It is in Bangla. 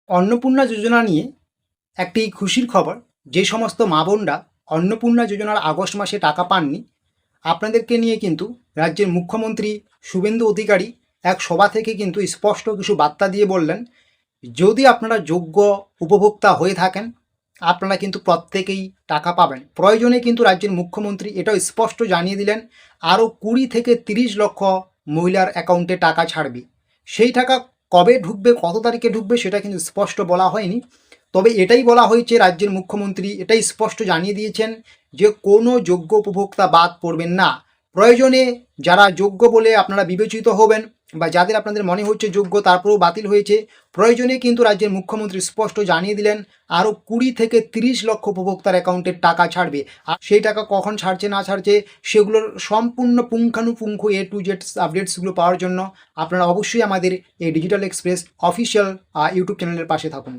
অন্নপূর্ণা যোজনা নিয়ে একটি খুশির খবর। যে সমস্ত মা বোনরা অন্নপূর্ণা যোজনার আগস্ট মাসে টাকা পাননি, আপনাদেরকে নিয়ে কিন্তু রাজ্যের মুখ্যমন্ত্রী শুভেন্দু অধিকারী এক সভা থেকে কিন্তু স্পষ্ট কিছু বার্তা দিয়ে বললেন, যদি আপনারা যোগ্য উপভোক্তা হয়ে থাকেন আপনারা কিন্তু প্রত্যেকেই টাকা পাবেন। প্রয়োজনে কিন্তু রাজ্যের মুখ্যমন্ত্রী এটাও স্পষ্ট জানিয়ে দিলেন, আরও 20 থেকে 30 লক্ষ মহিলার অ্যাকাউন্টে টাকা ছাড়বে। সেই টাকা কবে ঢুকবে, কত তারিখে ঢুকবে সেটা কিন্তু স্পষ্ট বলা হয়নি। তবে এটাই বলা হয়েছে, রাজ্যের মুখ্যমন্ত্রী এটাই স্পষ্ট জানিয়ে দিয়েছেন যে কোনো যোগ্য উপভোক্তা বাদ পড়বেন না। প্রয়োজনে যারা যোগ্য বলে আপনারা বিবেচিত হবেন বা যাদের আপনাদের মনে হচ্ছে যোগ্য তারপরেও বাতিল হয়েছে, প্রয়োজনে কিন্তু রাজ্যের মুখ্যমন্ত্রী স্পষ্ট জানিয়ে দিলেন আরও 20 থেকে 30 লক্ষ উপভোক্তার অ্যাকাউন্টে টাকা ছাড়বে। আর সেই টাকা কখন ছাড়ছে না ছাড়ছে সেগুলোর সম্পূর্ণ পুঙ্খানুপুঙ্খ A to Z আপডেটসগুলো পাওয়ার জন্য আপনারা অবশ্যই আমাদের এই ডিজিটাল এক্সপ্রেস অফিসিয়াল ইউটিউব চ্যানেলের পাশে থাকুন।